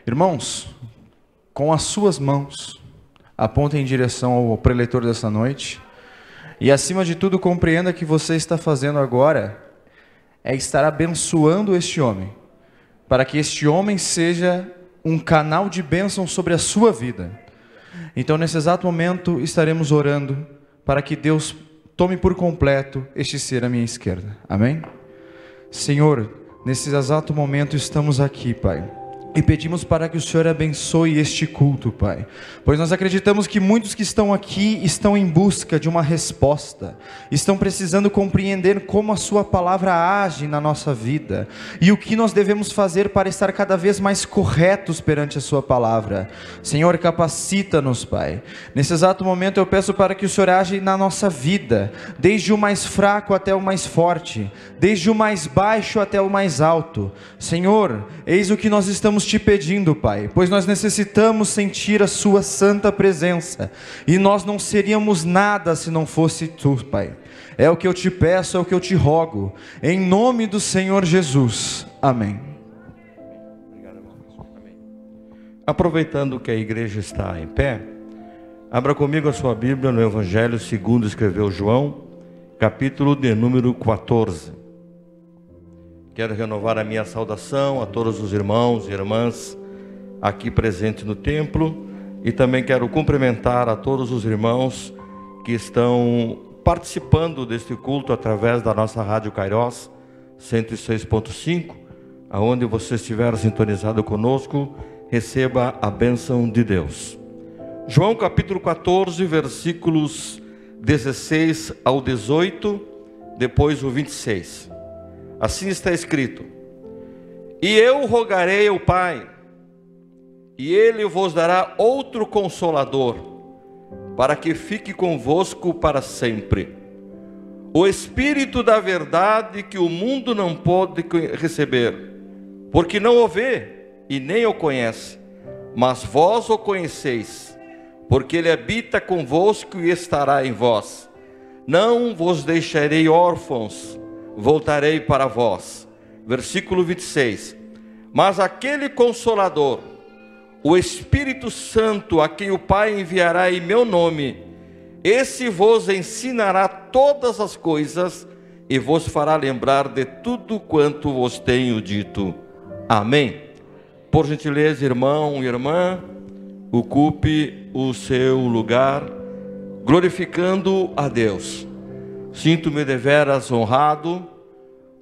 Irmãos, com as suas mãos, apontem em direção ao preletor dessa noite. E acima de tudo, compreenda que você está fazendo agora é estar abençoando este homem, para que este homem seja um canal de bênção sobre a sua vida. Então, nesse exato momento, estaremos orando para que Deus tome por completo este ser à minha esquerda. Amém? Senhor, nesse exato momento estamos aqui, Pai, e pedimos para que o Senhor abençoe este culto, Pai. Pois nós acreditamos que muitos que estão aqui estão em busca de uma resposta. Estão precisando compreender como a Sua palavra age na nossa vida. E o que nós devemos fazer para estar cada vez mais corretos perante a Sua palavra. Senhor, capacita-nos, Pai. Nesse exato momento eu peço para que o Senhor age na nossa vida. Desde o mais fraco até o mais forte. Desde o mais baixo até o mais alto. Senhor, eis o que nós estamos te pedindo, Pai, pois nós necessitamos sentir a Sua santa presença, e nós não seríamos nada se não fosse Tu, Pai. É o que eu te peço, é o que eu te rogo, em nome do Senhor Jesus. Amém. Obrigado, irmão. Amém. Aproveitando que a igreja está em pé, abra comigo a sua Bíblia no Evangelho segundo escreveu João, capítulo de número 14. Quero renovar a minha saudação a todos os irmãos e irmãs aqui presentes no templo, e também quero cumprimentar a todos os irmãos que estão participando deste culto através da nossa Rádio Kairos 106.5, aonde você estiver sintonizado conosco, receba a bênção de Deus. João capítulo 14, versículos 16 ao 18, depois o 26. Assim está escrito: E eu rogarei ao Pai, e Ele vos dará outro Consolador, para que fique convosco para sempre. O Espírito da verdade, que o mundo não pode receber, porque não o vê e nem o conhece, mas vós o conheceis, porque Ele habita convosco e estará em vós. Não vos deixarei órfãos, voltarei para vós. Versículo 26. Mas aquele Consolador, o Espírito Santo, a quem o Pai enviará em meu nome, esse vos ensinará todas as coisas e vos fará lembrar de tudo quanto vos tenho dito. Amém. Por gentileza, irmão e irmã, ocupe o seu lugar, glorificando a Deus. Sinto-me deveras honrado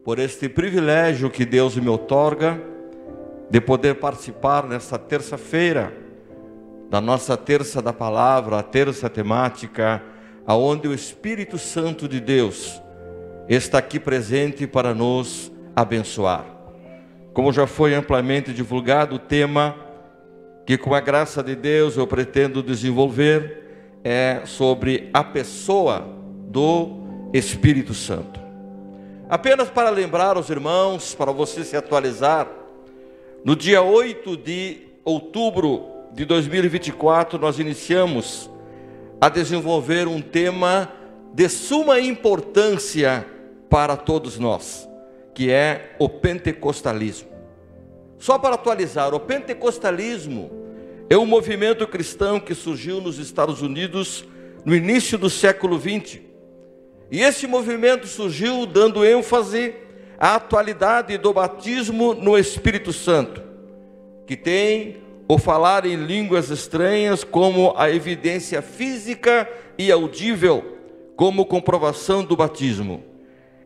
por este privilégio que Deus me outorga de poder participar nesta terça-feira da nossa terça da palavra, a terça temática, aonde o Espírito Santo de Deus está aqui presente para nos abençoar. Como já foi amplamente divulgado, o tema que com a graça de Deus eu pretendo desenvolver é sobre a pessoa do Espírito Santo. Apenas para lembrar os irmãos, para você se atualizar, no dia 8 de outubro de 2024, nós iniciamos a desenvolver um tema de suma importância para todos nós, que é o pentecostalismo. Só para atualizar, o pentecostalismo é um movimento cristão que surgiu nos Estados Unidos no início do século 20. E esse movimento surgiu dando ênfase à atualidade do batismo no Espírito Santo, que tem o falar em línguas estranhas como a evidência física e audível, como comprovação do batismo.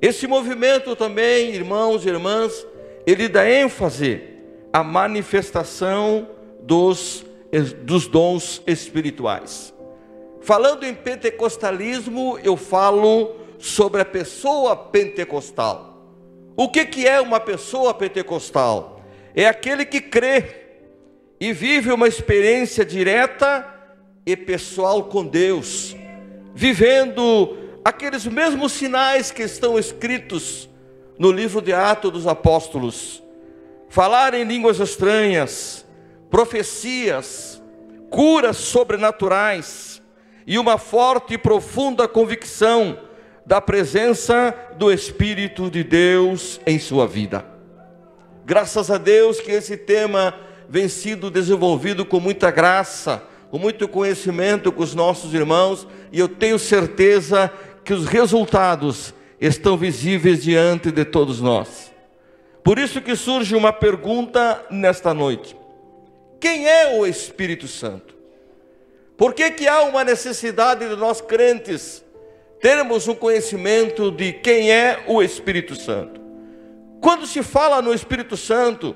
Esse movimento também, irmãos e irmãs, ele dá ênfase à manifestação dos dons espirituais. Falando em pentecostalismo, eu falo sobre a pessoa pentecostal. O que é uma pessoa pentecostal? É aquele que crê e vive uma experiência direta e pessoal com Deus, vivendo aqueles mesmos sinais que estão escritos no livro de Atos dos Apóstolos: falar em línguas estranhas, profecias, curas sobrenaturais e uma forte e profunda convicção da presença do Espírito de Deus em sua vida. Graças a Deus que esse tema vem sido desenvolvido com muita graça, com muito conhecimento com os nossos irmãos, e eu tenho certeza que os resultados estão visíveis diante de todos nós. Por isso que surge uma pergunta nesta noite: quem é o Espírito Santo? Por que há uma necessidade de nós crentes termos um conhecimento de quem é o Espírito Santo? Quando se fala no Espírito Santo,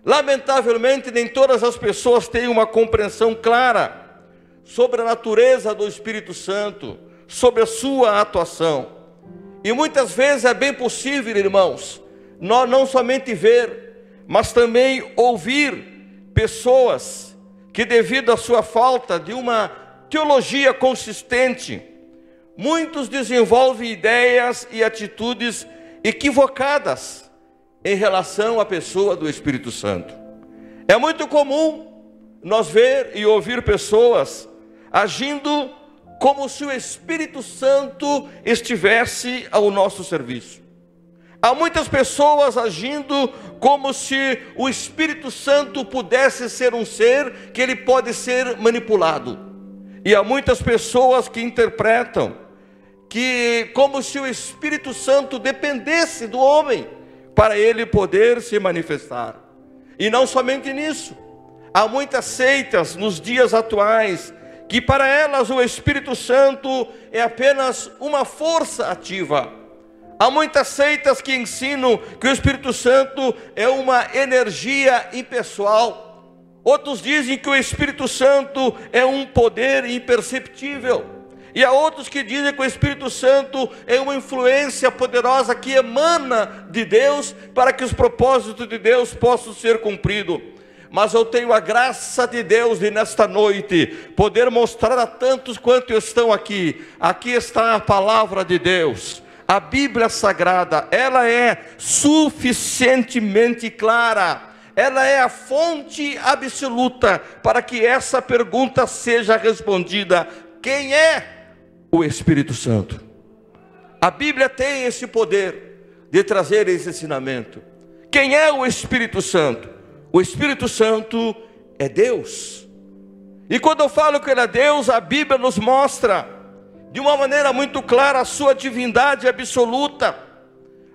lamentavelmente nem todas as pessoas têm uma compreensão clara sobre a natureza do Espírito Santo, sobre a sua atuação. E muitas vezes é bem possível, irmãos, nós não somente ver, mas também ouvir pessoas que, devido à sua falta de uma teologia consistente, muitos desenvolvem ideias e atitudes equivocadas em relação à pessoa do Espírito Santo. É muito comum nós ver e ouvir pessoas agindo como se o Espírito Santo estivesse ao nosso serviço. Há muitas pessoas agindo como se o Espírito Santo pudesse ser um ser que ele pode ser manipulado. E há muitas pessoas que interpretam que como se o Espírito Santo dependesse do homem para ele poder se manifestar. E não somente nisso, há muitas seitas nos dias atuais que para elas o Espírito Santo é apenas uma força ativa. Há muitas seitas que ensinam que o Espírito Santo é uma energia impessoal. Outros dizem que o Espírito Santo é um poder imperceptível. E há outros que dizem que o Espírito Santo é uma influência poderosa que emana de Deus para que os propósitos de Deus possam ser cumpridos. Mas eu tenho a graça de Deus de nesta noite poder mostrar a tantos quanto estão aqui. Aqui está a palavra de Deus. A Bíblia Sagrada, ela é suficientemente clara. Ela é a fonte absoluta para que essa pergunta seja respondida: quem é o Espírito Santo? A Bíblia tem esse poder de trazer esse ensinamento. Quem é o Espírito Santo? O Espírito Santo é Deus. E quando eu falo que ele é Deus, a Bíblia nos mostra de uma maneira muito clara a sua divindade absoluta.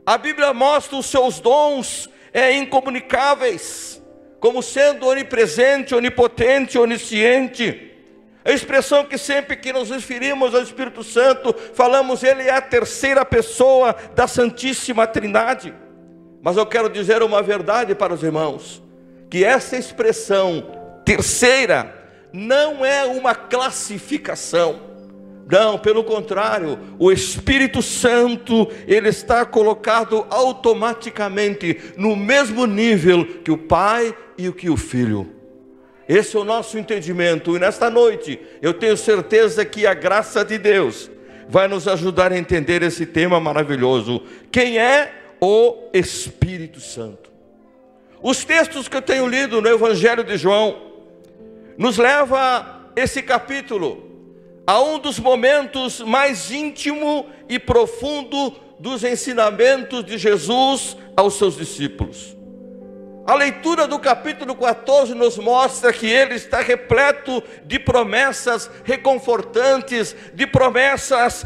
A Bíblia mostra os seus dons incomunicáveis, como sendo onipresente, onipotente, onisciente. A expressão que sempre que nos referimos ao Espírito Santo, falamos, ele é a terceira pessoa da Santíssima Trindade. Mas eu quero dizer uma verdade para os irmãos, que essa expressão terceira não é uma classificação. Não, pelo contrário, o Espírito Santo, ele está colocado automaticamente no mesmo nível que o Pai e que o Filho. Esse é o nosso entendimento, e nesta noite eu tenho certeza que a graça de Deus vai nos ajudar a entender esse tema maravilhoso. Quem é o Espírito Santo? Os textos que eu tenho lido no Evangelho de João nos leva esse capítulo a um dos momentos mais íntimo e profundo dos ensinamentos de Jesus aos seus discípulos. A leitura do capítulo 14 nos mostra que ele está repleto de promessas reconfortantes, de promessas,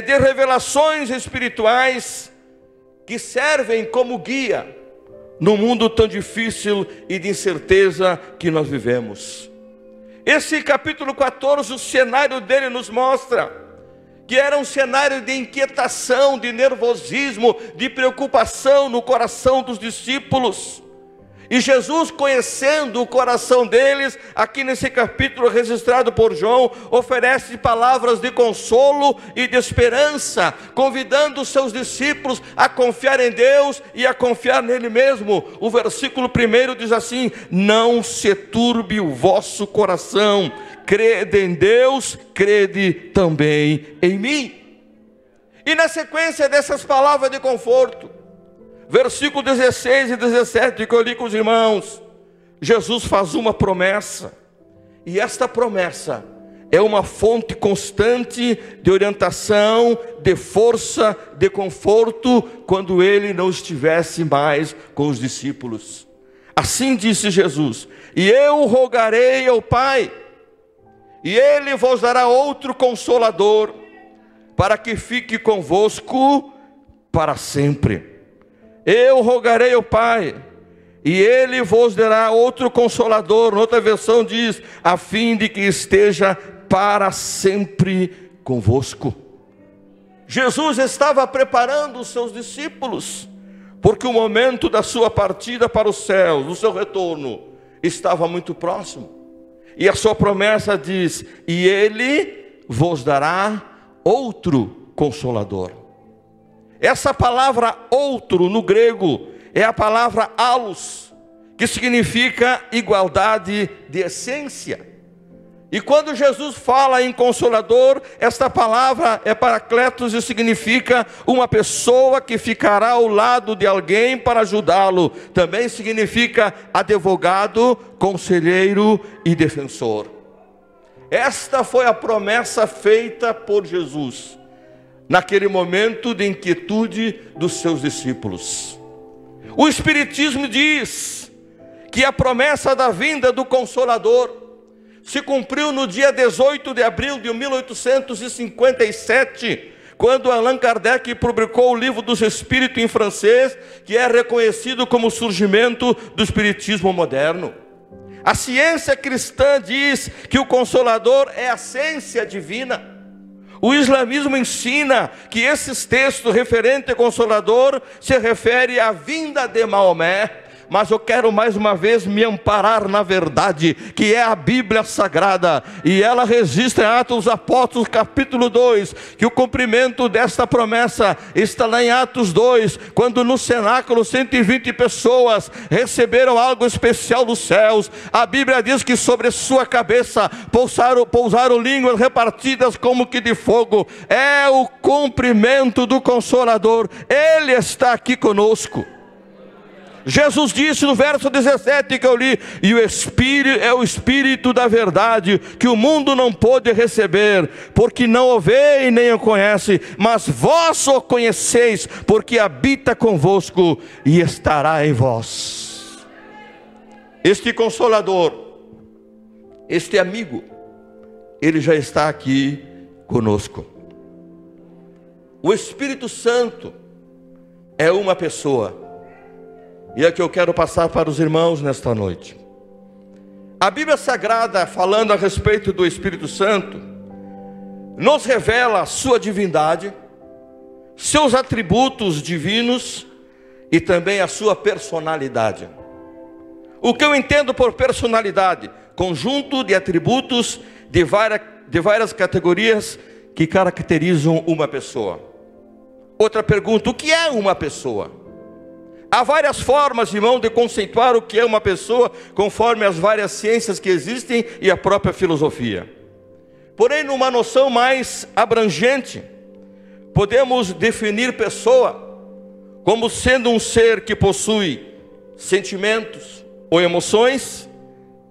de revelações espirituais que servem como guia no mundo tão difícil e de incerteza que nós vivemos. Esse capítulo 14, o cenário dele nos mostra que era um cenário de inquietação, de nervosismo, de preocupação no coração dos discípulos. E Jesus, conhecendo o coração deles, aqui nesse capítulo registrado por João, oferece palavras de consolo e de esperança, convidando os seus discípulos a confiar em Deus e a confiar nele mesmo. O versículo 1 diz assim: não se turbe o vosso coração, crede em Deus, crede também em mim. E na sequência dessas palavras de conforto, versículo 16 e 17 que eu li com os irmãos, Jesus faz uma promessa, e esta promessa é uma fonte constante de orientação, de força, de conforto, quando ele não estivesse mais com os discípulos. Assim disse Jesus: e eu rogarei ao Pai, e Ele vos dará outro Consolador, para que fique convosco para sempre. Eu rogarei ao Pai, e Ele vos dará outro Consolador. Outra versão diz: a fim de que esteja para sempre convosco. Jesus estava preparando os seus discípulos, porque o momento da sua partida para os céus, do seu retorno, estava muito próximo. E a sua promessa diz: e Ele vos dará outro Consolador. Essa palavra outro no grego é a palavra allos, que significa igualdade de essência. E quando Jesus fala em Consolador, esta palavra é Paracletos e significa uma pessoa que ficará ao lado de alguém para ajudá-lo. Também significa advogado, conselheiro e defensor. Esta foi a promessa feita por Jesus naquele momento de inquietude dos seus discípulos. O Espiritismo diz que a promessa da vinda do Consolador se cumpriu no dia 18 de abril de 1857, quando Allan Kardec publicou o Livro dos Espíritos em francês, que é reconhecido como o surgimento do Espiritismo moderno. A ciência cristã diz que o Consolador é a essência divina. O islamismo ensina que esses textos referentes ao Consolador se referem à vinda de Maomé. Mas eu quero mais uma vez me amparar na verdade, que é a Bíblia Sagrada, e ela registra em Atos dos Apóstolos capítulo 2, que o cumprimento desta promessa está lá em Atos 2, quando no cenáculo 120 pessoas receberam algo especial dos céus. A Bíblia diz que sobre sua cabeça pousaram línguas repartidas como que de fogo. É o cumprimento do Consolador. Ele está aqui conosco. Jesus disse no verso 17 que eu li: e o Espírito é o Espírito da verdade, que o mundo não pôde receber, porque não o vê e nem o conhece, mas vós o conheceis, porque habita convosco e estará em vós. Este Consolador, este amigo, ele já está aqui conosco. O Espírito Santo é uma pessoa. E é que eu quero passar para os irmãos nesta noite. A Bíblia Sagrada, falando a respeito do Espírito Santo, nos revela a sua divindade, seus atributos divinos e também a sua personalidade. O que eu entendo por personalidade? Conjunto de atributos de várias categorias que caracterizam uma pessoa. Outra pergunta: o que é uma pessoa? Há várias formas, irmão, de conceituar o que é uma pessoa, conforme as várias ciências que existem e a própria filosofia. Porém, numa noção mais abrangente, podemos definir pessoa como sendo um ser que possui sentimentos ou emoções,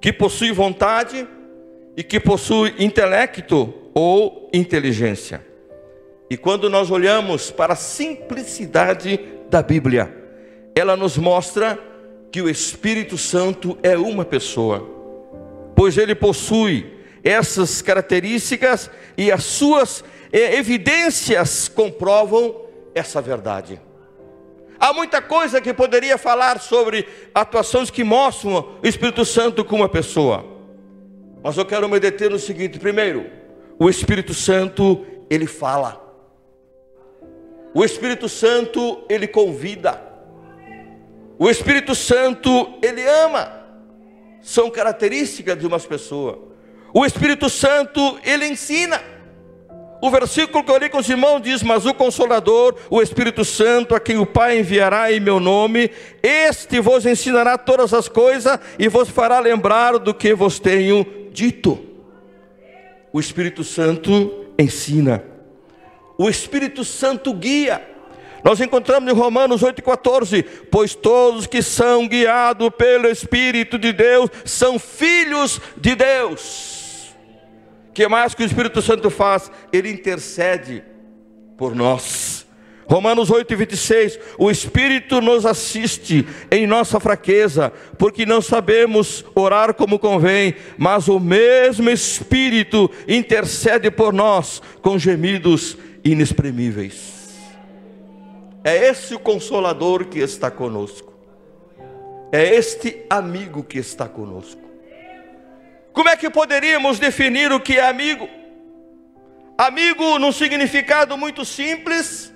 que possui vontade e que possui intelecto ou inteligência. E quando nós olhamos para a simplicidade da Bíblia, ela nos mostra que o Espírito Santo é uma pessoa, pois ele possui essas características e as suas evidências comprovam essa verdade. Há muita coisa que poderia falar sobre atuações que mostram o Espírito Santo como uma pessoa, mas eu quero me deter no seguinte: primeiro, o Espírito Santo, ele fala. O Espírito Santo, ele convida. O Espírito Santo, ele ama. São características de uma pessoa. O Espírito Santo, ele ensina. O versículo que eu li com os irmãos diz: mas o Consolador, o Espírito Santo, a quem o Pai enviará em meu nome, este vos ensinará todas as coisas e vos fará lembrar do que vos tenho dito. O Espírito Santo ensina. O Espírito Santo guia. Nós encontramos em Romanos 8,14: pois todos que são guiados pelo Espírito de Deus são filhos de Deus. O que mais que o Espírito Santo faz? Ele intercede por nós. Romanos 8:26, o Espírito nos assiste em nossa fraqueza, porque não sabemos orar como convém, mas o mesmo Espírito intercede por nós com gemidos inexprimíveis. É esse o Consolador que está conosco, é este amigo que está conosco. Como é que poderíamos definir o que é amigo? Amigo, num significado muito simples,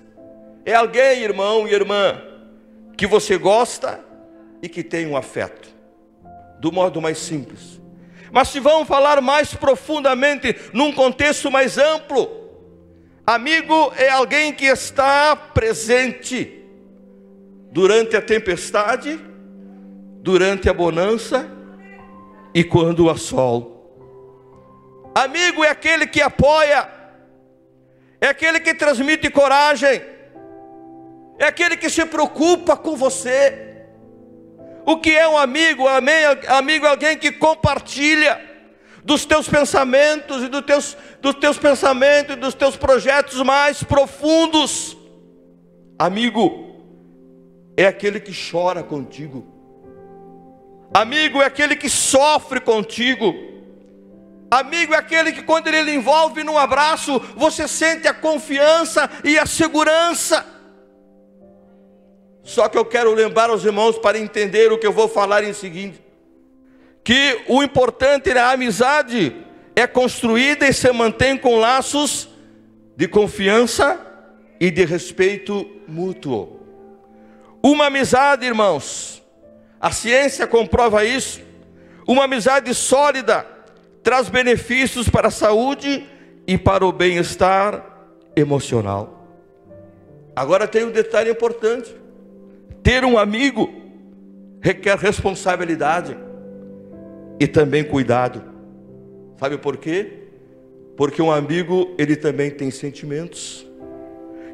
é alguém, irmão e irmã, que você gosta e que tem um afeto, do modo mais simples. Mas se vamos falar mais profundamente, num contexto mais amplo, amigo é alguém que está presente durante a tempestade, durante a bonança e quando há sol. Amigo é aquele que apoia, é aquele que transmite coragem, é aquele que se preocupa com você. O que é um amigo? Amigo é alguém que compartilha dos teus pensamentos e dos teus pensamentos e dos teus projetos mais profundos. Amigo é aquele que chora contigo. Amigo é aquele que sofre contigo. Amigo é aquele que, quando ele lhe envolve num abraço, você sente a confiança e a segurança. Só que eu quero lembrar aos irmãos, para entender o que eu vou falar em seguinte, que o importante na amizade é construída e se mantém com laços de confiança e de respeito mútuo. Uma amizade, irmãos, a ciência comprova isso, uma amizade sólida traz benefícios para a saúde e para o bem-estar emocional. Agora tem um detalhe importante: ter um amigo requer responsabilidade e também cuidado. Sabe por quê? Porque um amigo, ele também tem sentimentos.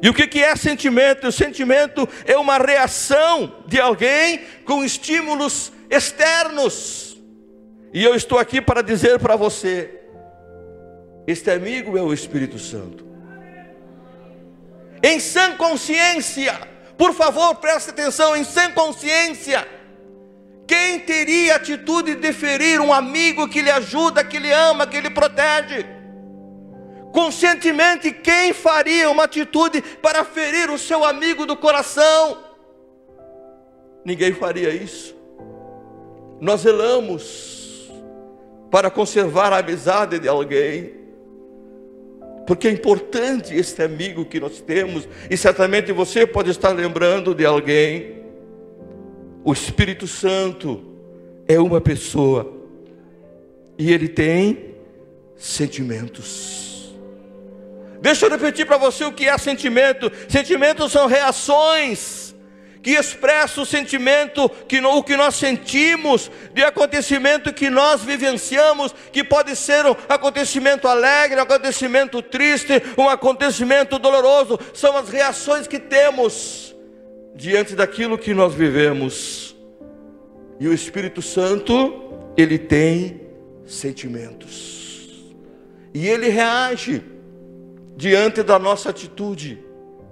E o que é sentimento? O sentimento é uma reação de alguém com estímulos externos. E eu estou aqui para dizer para você, este amigo é o Espírito Santo. Em sã consciência, por favor, preste atenção, em sã consciência, quem teria a atitude de ferir um amigo que lhe ajuda, que lhe ama, que lhe protege? Conscientemente, quem faria uma atitude para ferir o seu amigo do coração? Ninguém faria isso. Nós zelamos para conservar a amizade de alguém, porque é importante este amigo que nós temos, e certamente você pode estar lembrando de alguém. O Espírito Santo é uma pessoa, e ele tem sentimentos. Deixa eu repetir para você o que é sentimento. Sentimentos são reações que expressam o sentimento, o que nós sentimos de acontecimento que nós vivenciamos, que pode ser um acontecimento alegre, um acontecimento triste, um acontecimento doloroso. São as reações que temos diante daquilo que nós vivemos. E o Espírito Santo, ele tem sentimentos, e ele reage diante da nossa atitude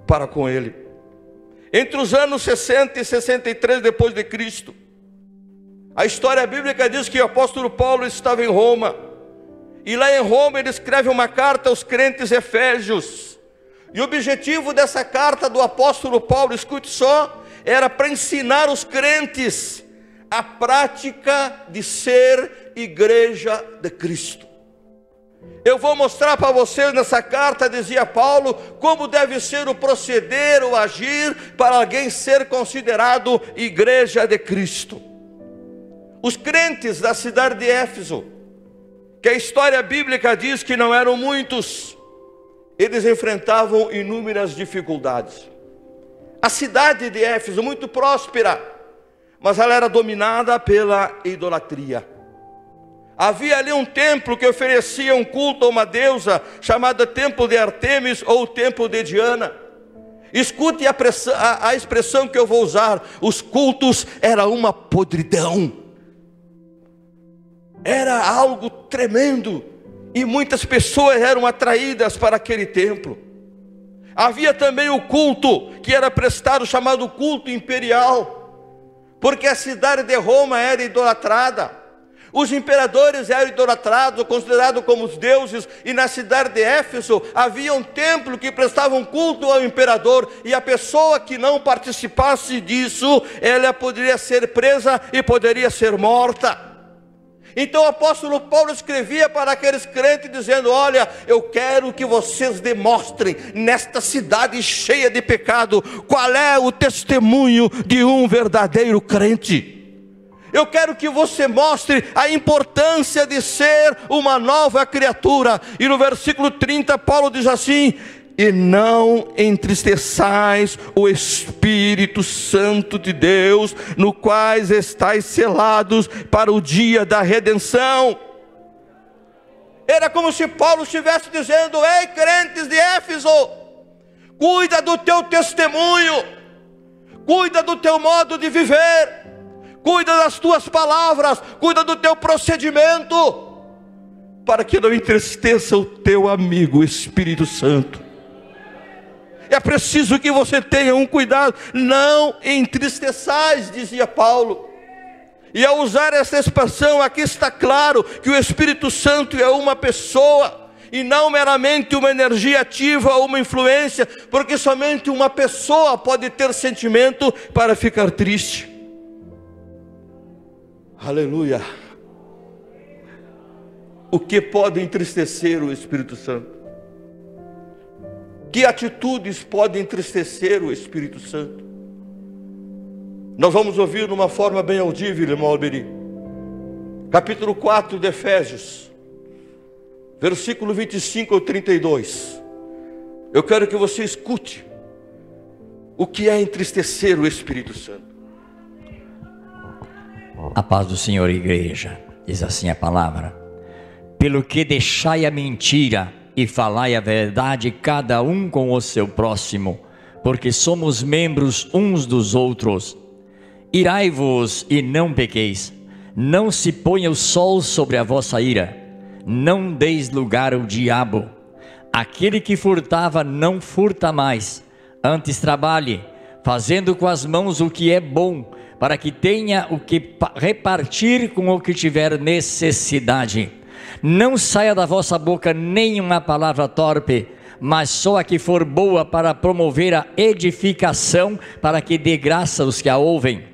para com ele. Entre os anos 60 e 63 depois de Cristo, a história bíblica diz que o apóstolo Paulo estava em Roma, e lá em Roma ele escreve uma carta aos crentes efésios, e o objetivo dessa carta do apóstolo Paulo, escute só, era para ensinar os crentes a prática de ser igreja de Cristo. Eu vou mostrar para vocês nessa carta, dizia Paulo, como deve ser o proceder, o agir, para alguém ser considerado igreja de Cristo. Os crentes da cidade de Éfeso, que a história bíblica diz que não eram muitos, eles enfrentavam inúmeras dificuldades. A cidade de Éfeso, muito próspera, mas ela era dominada pela idolatria. Havia ali um templo que oferecia um culto a uma deusa, chamada Templo de Artemis ou Templo de Diana. Escute a expressão que eu vou usar: os cultos eram uma podridão. Era algo tremendo, e muitas pessoas eram atraídas para aquele templo. Havia também o culto que era prestado, chamado culto imperial, porque a cidade de Roma era idolatrada. Os imperadores eram idolatrados, considerados como os deuses, e na cidade de Éfeso havia um templo que prestava um culto ao imperador, e a pessoa que não participasse disso, ela poderia ser presa e poderia ser morta. Então o apóstolo Paulo escrevia para aqueles crentes dizendo: olha, eu quero que vocês demonstrem nesta cidade cheia de pecado qual é o testemunho de um verdadeiro crente. Eu quero que você mostre a importância de ser uma nova criatura. E no versículo 30 Paulo diz assim: e não entristeçais o Espírito Santo de Deus, no quais estáis selados para o dia da redenção. Era como se Paulo estivesse dizendo: ei, crentes de Éfeso, cuida do teu testemunho, cuida do teu modo de viver, cuida das tuas palavras, cuida do teu procedimento, para que não entristeça o teu amigo Espírito Santo. É preciso que você tenha um cuidado. Não entristeçais, dizia Paulo. E ao usar essa expressão aqui está claro que o Espírito Santo é uma pessoa, e não meramente uma energia ativa ou uma influência, porque somente uma pessoa pode ter sentimento para ficar triste. Aleluia. O que pode entristecer o Espírito Santo? Que atitudes podem entristecer o Espírito Santo? Nós vamos ouvir de uma forma bem audível, irmão Alberi. Capítulo 4 de Efésios, versículo 25 ao 32. Eu quero que você escute o que é entristecer o Espírito Santo. A paz do Senhor, igreja. Diz assim a palavra: pelo que deixai a mentira e falai a verdade, cada um com o seu próximo, porque somos membros uns dos outros. Irai-vos e não pequeis, não se ponha o sol sobre a vossa ira, não deis lugar ao diabo. Aquele que furtava não furta mais, antes trabalhe, fazendo com as mãos o que é bom, para que tenha o que repartir com o que tiver necessidade. Não saia da vossa boca nenhuma palavra torpe, mas só a que for boa para promover a edificação, para que dê graça aos que a ouvem.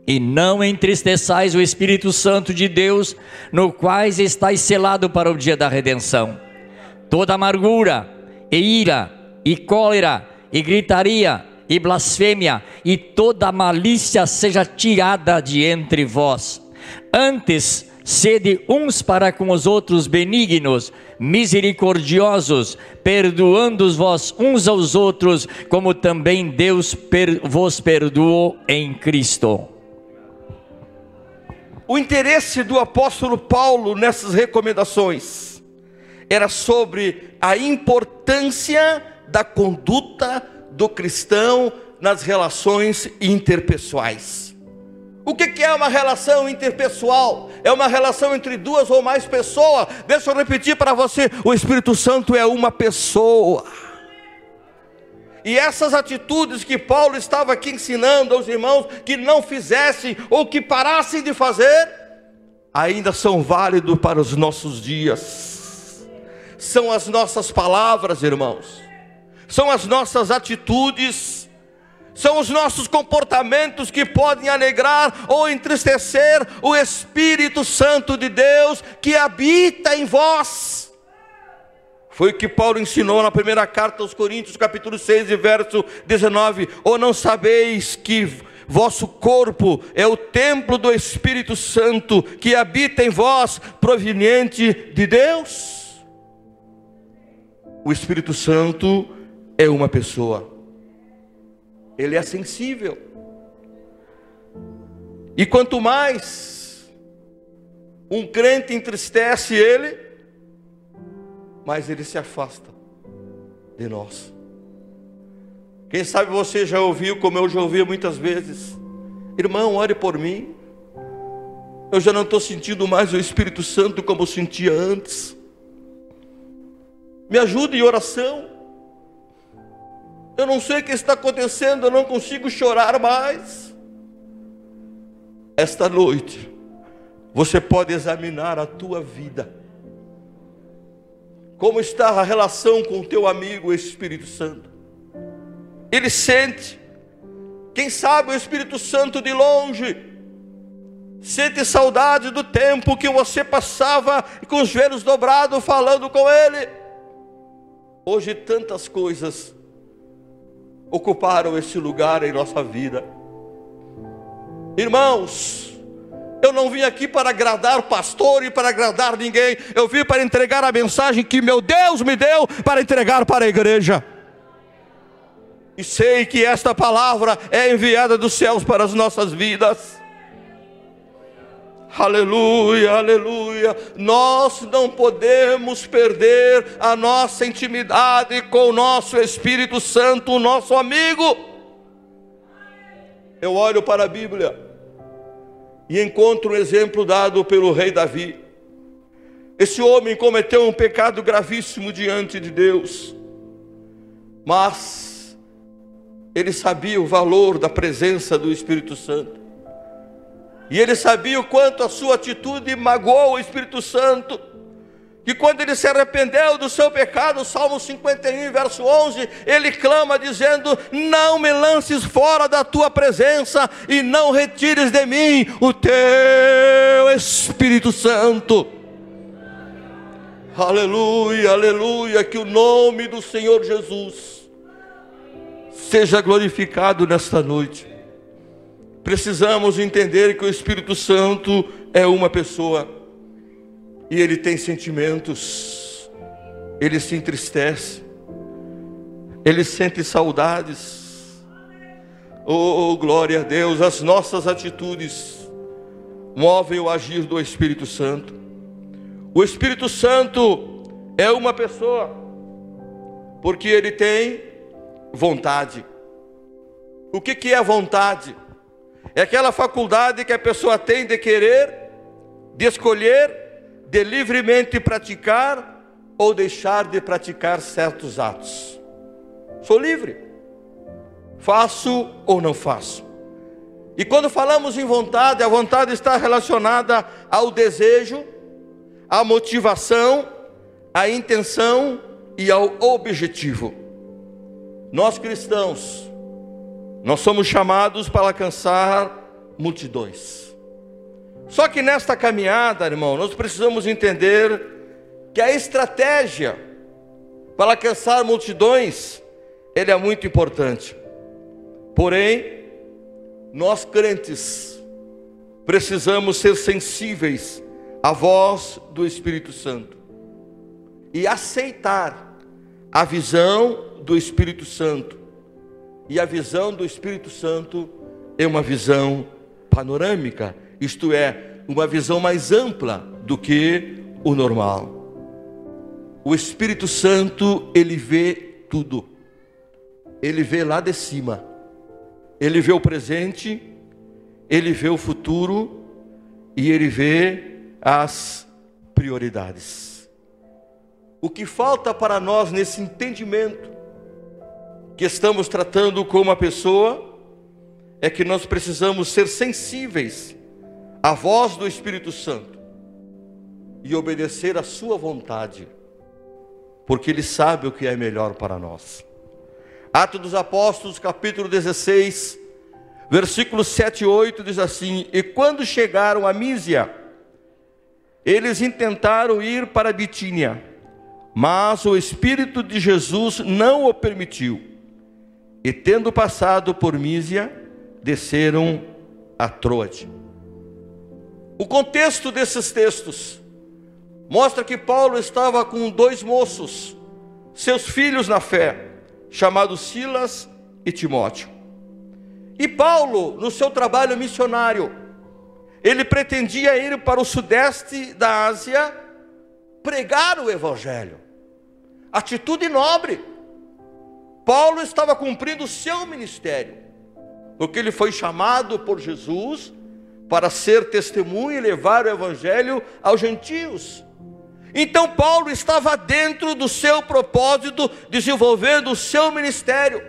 E não entristeçais o Espírito Santo de Deus, no quais estáis selado para o dia da redenção. Toda amargura, e ira, e cólera, e gritaria, e blasfêmia, e toda malícia seja tirada de entre vós. Antes, sede uns para com os outros benignos, misericordiosos, perdoando-vos uns aos outros, como também Deus vos perdoou em Cristo. O interesse do apóstolo Paulo nessas recomendações era sobre a importância da conduta do cristão nas relações interpessoais. O que é uma relação interpessoal? É uma relação entre duas ou mais pessoas. Deixa eu repetir para você: o Espírito Santo é uma pessoa. E essas atitudes que Paulo estava aqui ensinando aos irmãos que não fizessem ou que parassem de fazer, ainda são válidos para os nossos dias. São as nossas palavras, irmãos. São as nossas atitudes. São os nossos comportamentos que podem alegrar ou entristecer o Espírito Santo de Deus que habita em vós. Foi o que Paulo ensinou na primeira carta aos Coríntios, capítulo 6, verso 19. Ou não sabeis que vosso corpo é o templo do Espírito Santo que habita em vós, proveniente de Deus? O Espírito Santo é uma pessoa. Ele é sensível. E quanto mais um crente entristece ele, mais ele se afasta de nós. Quem sabe você já ouviu, como eu já ouvi muitas vezes: irmão, ore por mim, eu já não estou sentindo mais o Espírito Santo como eu sentia antes, me ajude em oração. Eu não sei o que está acontecendo, eu não consigo chorar mais. Esta noite, você pode examinar a tua vida. Como está a relação com o teu amigo, o Espírito Santo? Ele sente. Quem sabe o Espírito Santo de longe sente saudade do tempo que você passava com os joelhos dobrados falando com Ele. Hoje tantas coisas ocuparam esse lugar em nossa vida. Irmãos, eu não vim aqui para agradar o pastor e para agradar ninguém. Eu vim para entregar a mensagem que meu Deus me deu para entregar para a igreja. E sei que esta palavra é enviada dos céus para as nossas vidas. Aleluia, aleluia. Nós não podemos perder a nossa intimidade com o nosso Espírito Santo, o nosso amigo. Eu olho para a Bíblia e encontro um exemplo dado pelo rei Davi. Esse homem cometeu um pecado gravíssimo diante de Deus, mas ele sabia o valor da presença do Espírito Santo. E ele sabia o quanto a sua atitude magoou o Espírito Santo. Que quando ele se arrependeu do seu pecado, Salmo 51, verso 11, ele clama dizendo: não me lances fora da tua presença e não retires de mim o teu Espírito Santo. Aleluia, aleluia, que o nome do Senhor Jesus seja glorificado nesta noite. Precisamos entender que o Espírito Santo é uma pessoa. E ele tem sentimentos. Ele se entristece. Ele sente saudades. Oh, glória a Deus. As nossas atitudes movem o agir do Espírito Santo. O Espírito Santo é uma pessoa, porque ele tem vontade. O que é vontade? É aquela faculdade que a pessoa tem de querer, de escolher, de livremente praticar ou deixar de praticar certos atos. Sou livre. Faço ou não faço. E quando falamos em vontade, a vontade está relacionada ao desejo, à motivação, à intenção e ao objetivo. Nós cristãos, nós somos chamados para alcançar multidões. Só que nesta caminhada, irmão, nós precisamos entender que a estratégia para alcançar multidões, ele é muito importante. Porém, nós crentes precisamos ser sensíveis à voz do Espírito Santo e aceitar a visão do Espírito Santo. E a visão do Espírito Santo é uma visão panorâmica, isto é, uma visão mais ampla do que o normal. O Espírito Santo, ele vê tudo. Ele vê lá de cima. Ele vê o presente, ele vê o futuro e ele vê as prioridades. O que falta para nós nesse entendimento que estamos tratando com uma pessoa, é que nós precisamos ser sensíveis à voz do Espírito Santo e obedecer à sua vontade, porque Ele sabe o que é melhor para nós. Atos dos Apóstolos, capítulo 16, versículos 7 e 8, diz assim: e quando chegaram a Mísia, eles intentaram ir para Bitínia, mas o Espírito de Jesus não o permitiu. E tendo passado por Mísia, desceram a Troade. O contexto desses textos mostra que Paulo estava com dois moços, seus filhos na fé, chamados Silas e Timóteo. E Paulo, no seu trabalho missionário, ele pretendia ir para o sudeste da Ásia, pregar o Evangelho. Atitude nobre. Paulo estava cumprindo o seu ministério, porque ele foi chamado por Jesus para ser testemunha e levar o Evangelho aos gentios. Então Paulo estava dentro do seu propósito, desenvolvendo o seu ministério.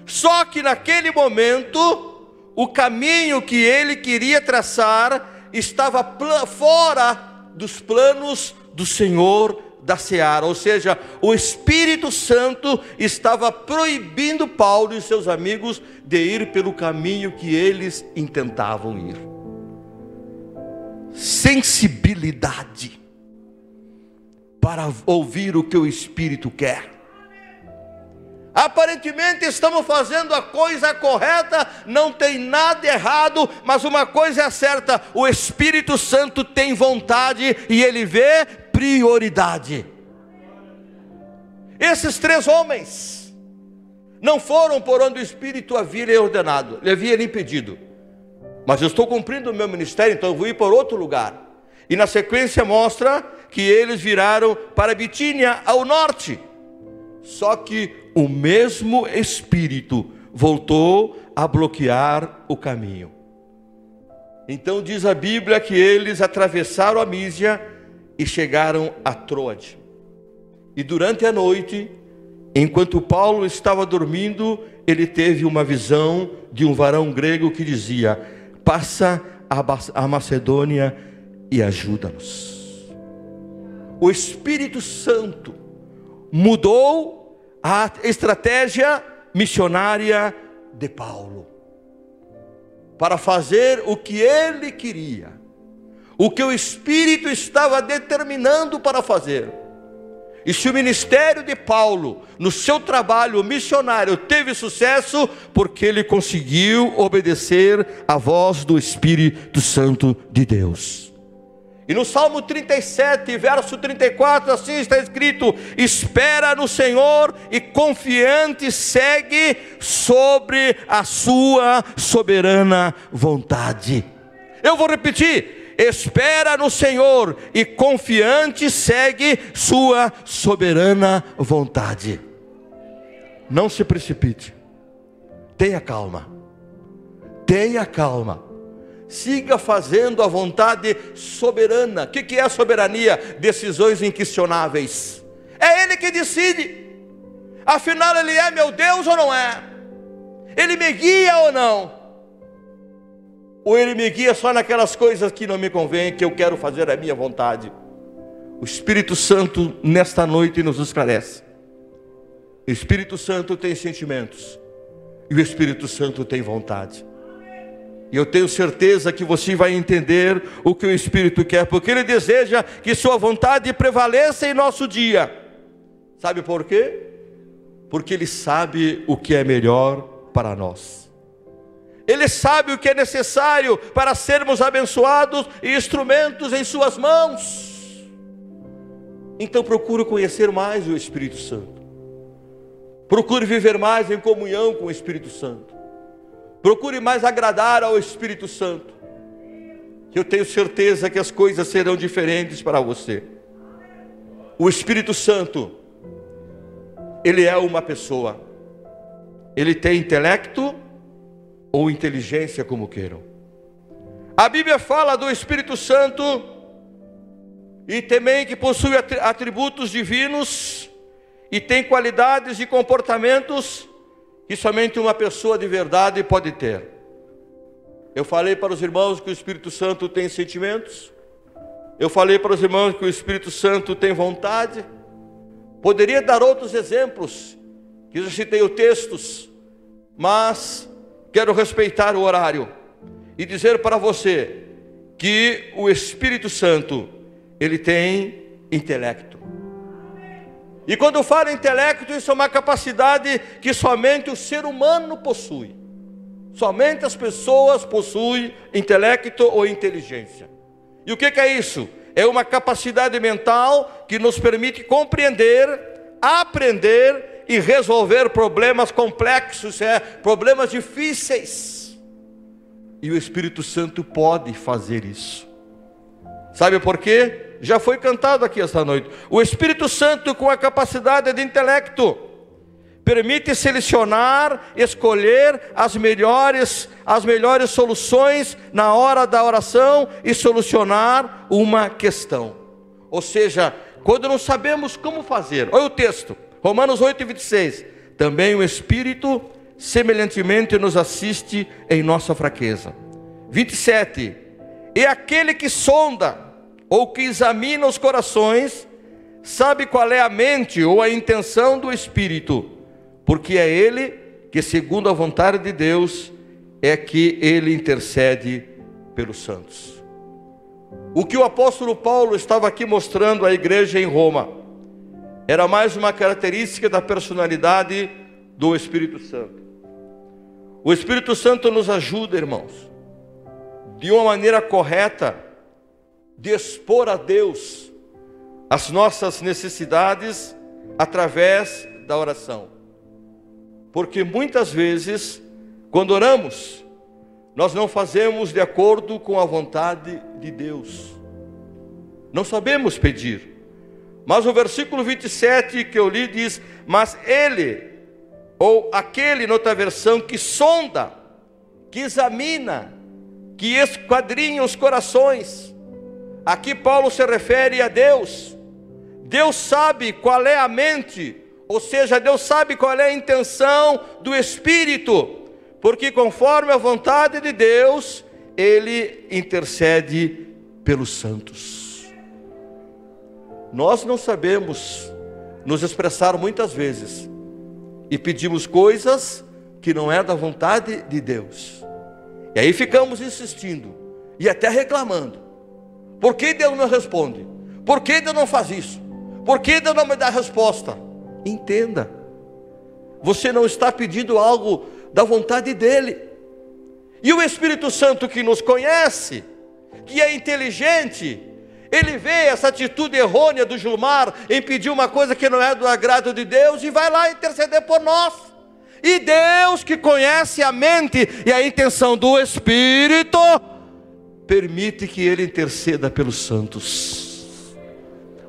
Só que naquele momento, o caminho que ele queria traçar estava fora dos planos do Senhor da seara, ou seja, o Espírito Santo estava proibindo Paulo e seus amigos de ir pelo caminho que eles intentavam ir. Sensibilidade para ouvir o que o Espírito quer. Aparentemente estamos fazendo a coisa correta, não tem nada errado, mas uma coisa é certa: o Espírito Santo tem vontade e ele vê prioridade. Esses 3 homens não foram por onde o Espírito havia lhe ordenado, lhe havia impedido. Mas eu estou cumprindo o meu ministério, então eu vou ir por outro lugar. E na sequência mostra que eles viraram para Bitínia, ao norte. Só que o mesmo Espírito voltou a bloquear o caminho. Então diz a Bíblia que eles atravessaram a Mísia e chegaram a Troade. E durante a noite, enquanto Paulo estava dormindo, ele teve uma visão de um varão grego que dizia: passa a Macedônia e ajuda-nos. O Espírito Santo mudou a estratégia missionária de Paulo para fazer o que ele queria, o que o Espírito estava determinando para fazer. E se o ministério de Paulo, no seu trabalho missionário, teve sucesso, porque ele conseguiu obedecer à voz do Espírito Santo de Deus. E no Salmo 37, verso 34, assim está escrito: espera no Senhor e confiante segue sobre a sua soberana vontade. Eu vou repetir: espera no Senhor e confiante segue sua soberana vontade. Não se precipite, tenha calma, tenha calma. Siga fazendo a vontade soberana. O que é a soberania? Decisões inquestionáveis. É Ele que decide. Afinal, Ele é meu Deus ou não é? Ele me guia ou não? Ou Ele me guia só naquelas coisas que não me convêm, que eu quero fazer a minha vontade? O Espírito Santo nesta noite nos esclarece. O Espírito Santo tem sentimentos e o Espírito Santo tem vontade. E eu tenho certeza que você vai entender o que o Espírito quer, porque Ele deseja que sua vontade prevaleça em nosso dia. Sabe por quê? Porque Ele sabe o que é melhor para nós. Ele sabe o que é necessário para sermos abençoados e instrumentos em suas mãos. Então procure conhecer mais o Espírito Santo. Procure viver mais em comunhão com o Espírito Santo. Procure mais agradar ao Espírito Santo. Eu tenho certeza que as coisas serão diferentes para você. O Espírito Santo, Ele é uma pessoa. Ele tem intelecto ou inteligência, como queiram. A Bíblia fala do Espírito Santo e também que possui atributos divinos e tem qualidades e comportamentos que somente uma pessoa de verdade pode ter. Eu falei para os irmãos que o Espírito Santo tem sentimentos. Eu falei para os irmãos que o Espírito Santo tem vontade. Poderia dar outros exemplos, que eu citei os textos, mas quero respeitar o horário e dizer para você que o Espírito Santo, ele tem intelecto. E quando falo intelecto, isso é uma capacidade que somente o ser humano possui. Somente as pessoas possuem intelecto ou inteligência. E o que é isso? É uma capacidade mental que nos permite compreender, aprender e resolver problemas complexos, problemas difíceis. E o Espírito Santo pode fazer isso. Sabe por quê? Já foi cantado aqui esta noite. O Espírito Santo, com a capacidade de intelecto, permite selecionar, escolher as melhores soluções na hora da oração e solucionar uma questão. Ou seja, quando não sabemos como fazer, olha o texto, Romanos 8:26. Também o Espírito semelhantemente nos assiste em nossa fraqueza. 27. E aquele que sonda, ou que examina os corações, sabe qual é a mente ou a intenção do Espírito, porque é Ele que, segundo a vontade de Deus, é que Ele intercede pelos santos. O que o apóstolo Paulo estava aqui mostrando à igreja em Roma era mais uma característica da personalidade do Espírito Santo. O Espírito Santo nos ajuda, irmãos, de uma maneira correta, de expor a Deus as nossas necessidades através da oração. Porque muitas vezes, quando oramos, nós não fazemos de acordo com a vontade de Deus. Não sabemos pedir. Mas o versículo 27 que eu li diz: mas ele, ou aquele, noutra versão, que sonda, que examina, que esquadrinha os corações. Aqui Paulo se refere a Deus. Deus sabe qual é a mente, ou seja, Deus sabe qual é a intenção do Espírito, porque conforme a vontade de Deus, Ele intercede pelos santos. Nós não sabemos nos expressar muitas vezes, e pedimos coisas que não é da vontade de Deus, e aí ficamos insistindo, e até reclamando. Por que Deus não responde? Por que Deus não faz isso? Por que Deus não me dá resposta? Entenda, você não está pedindo algo da vontade dEle. E o Espírito Santo, que nos conhece, que é inteligente, ele vê essa atitude errônea do Gilmar em pedir uma coisa que não é do agrado de Deus e vai lá interceder por nós. E Deus, que conhece a mente e a intenção do Espírito, permite que Ele interceda pelos santos.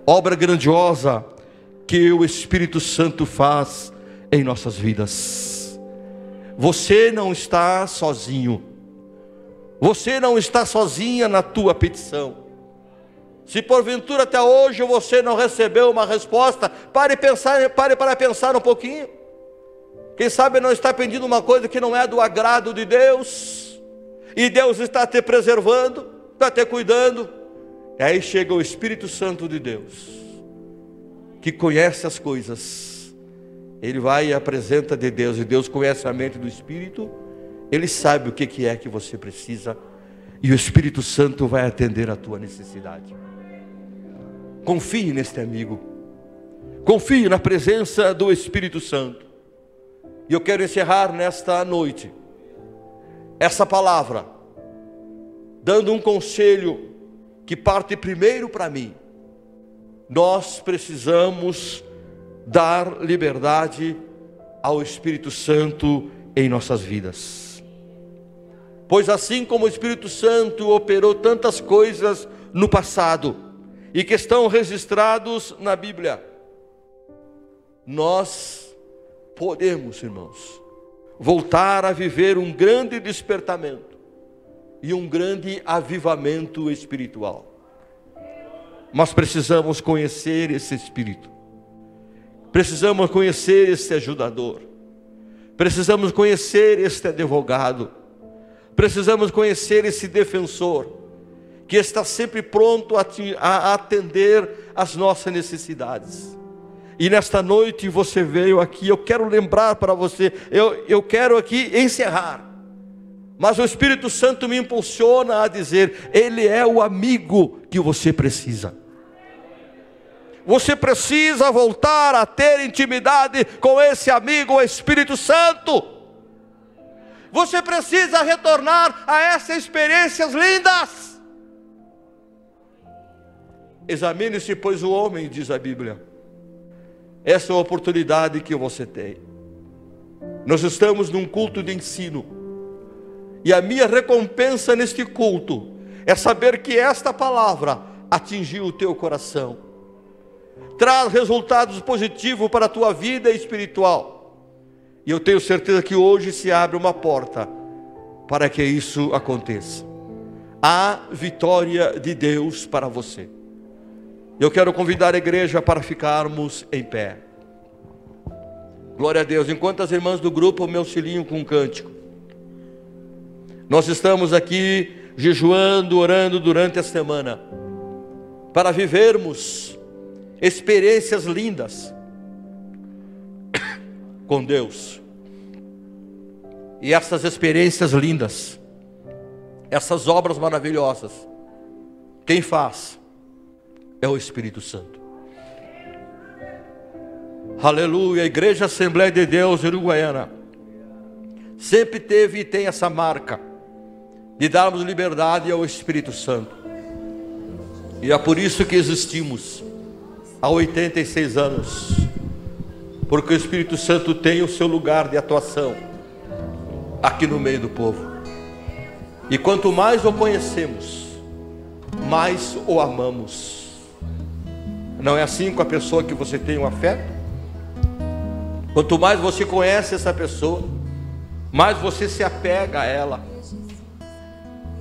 Obra grandiosa que o Espírito Santo faz em nossas vidas. Você não está sozinho. Você não está sozinha na tua petição. Se porventura até hoje você não recebeu uma resposta, pare para pensar um pouquinho. Quem sabe não está pedindo uma coisa que não é do agrado de Deus, e Deus está te preservando, está te cuidando. E aí chega o Espírito Santo de Deus, que conhece as coisas. Ele vai e apresenta de Deus, e Deus conhece a mente do Espírito. Ele sabe o que é que você precisa, e o Espírito Santo vai atender a tua necessidade. Confie neste amigo, confie na presença do Espírito Santo. E eu quero encerrar nesta noite essa palavra dando um conselho que parte primeiro para mim. Nós precisamos dar liberdade ao Espírito Santo em nossas vidas. Pois assim como o Espírito Santo operou tantas coisas no passado e que estão registrados na Bíblia, nós podemos, irmãos, voltar a viver um grande despertamento e um grande avivamento espiritual. Mas precisamos conhecer esse Espírito, precisamos conhecer esse ajudador, precisamos conhecer este advogado, precisamos conhecer esse defensor, que está sempre pronto a atender as nossas necessidades. E nesta noite você veio aqui, eu quero lembrar para você, eu quero aqui encerrar, mas o Espírito Santo me impulsiona a dizer, Ele é o amigo que você precisa. Você precisa voltar a ter intimidade com esse amigo, o Espírito Santo. Você precisa retornar a essas experiências lindas. Examine-se, pois, o homem, diz a Bíblia. Essa é a oportunidade que você tem. Nós estamos num culto de ensino, e a minha recompensa neste culto é saber que esta palavra atingiu o teu coração, traz resultados positivos para a tua vida espiritual, e eu tenho certeza que hoje se abre uma porta para que isso aconteça. Há vitória de Deus para você. Eu quero convidar a igreja para ficarmos em pé. Glória a Deus. Enquanto as irmãs do grupo me auxiliam com um cântico, nós estamos aqui jejuando, orando durante a semana, para vivermos experiências lindas com Deus. E essas experiências lindas, essas obras maravilhosas, quem faz é o Espírito Santo. Aleluia. A Igreja Assembleia de Deus Uruguaiana sempre teve e tem essa marca de darmos liberdade ao Espírito Santo. E é por isso que existimos há 86 anos, porque o Espírito Santo tem o seu lugar de atuação aqui no meio do povo. E quanto mais o conhecemos, mais o amamos. Não é assim com a pessoa que você tem um afeto? Quanto mais você conhece essa pessoa, mais você se apega a ela,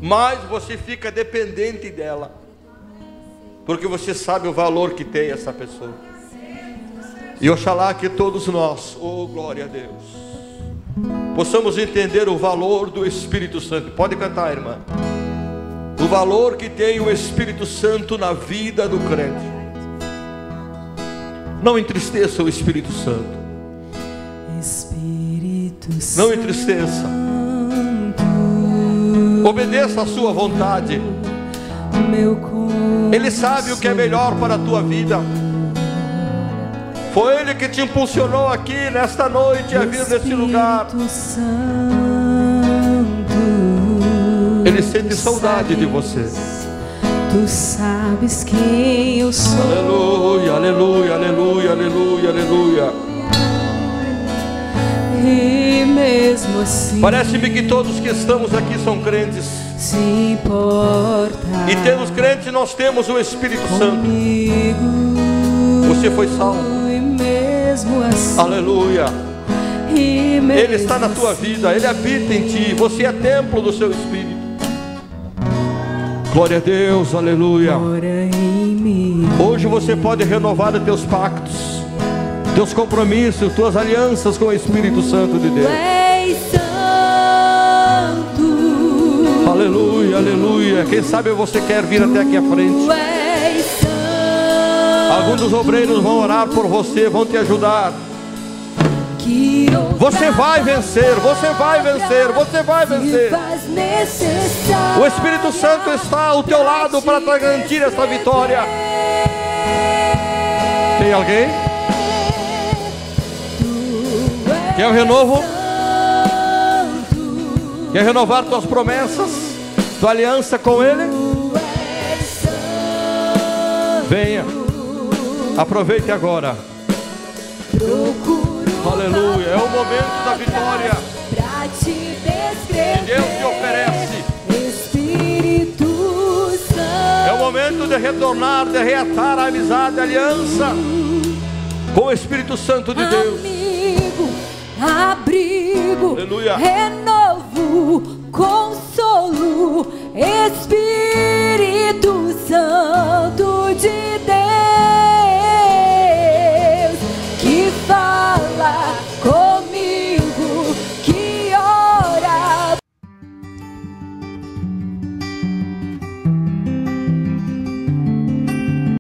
mais você fica dependente dela, porque você sabe o valor que tem essa pessoa. E oxalá que todos nós, oh glória a Deus, possamos entender o valor do Espírito Santo. Pode cantar, irmã. O valor que tem o Espírito Santo na vida do crente. Não entristeça o Espírito Santo. Não entristeça. Obedeça a sua vontade. Ele sabe o que é melhor para a tua vida. Foi Ele que te impulsionou aqui nesta noite a vir nesse lugar. Ele sente saudade de você. Tu sabes quem eu sou. Aleluia, aleluia, aleluia, aleluia, aleluia. E mesmo assim, parece-me que todos que estamos aqui são crentes. Se importa. E temos crentes, nós temos o Espírito Santo. Você foi salvo. E mesmo assim, aleluia. E mesmo Ele está na tua vida, Ele habita em ti. Você é templo do seu Espírito. Glória a Deus, aleluia. Hoje você pode renovar os teus pactos, teus compromissos, tuas alianças com o Espírito Santo de Deus. Aleluia, aleluia. Quem sabe você quer vir até aqui à frente. Alguns dos obreiros vão orar por você, vão te ajudar. Você vai vencer, você vai vencer, você vai vencer. O Espírito Santo está ao teu lado para te garantir essa vitória. Tem alguém? Quer um renovo? Quer renovar tuas promessas, tua aliança com Ele? Venha, aproveite agora. Aleluia, é o momento da vitória que Deus te oferece. É o momento de retornar, de reatar a amizade, a aliança com o Espírito Santo de Deus. Amigo, abrigo, aleluia. Renovo, consolo, Espírito Santo de Deus.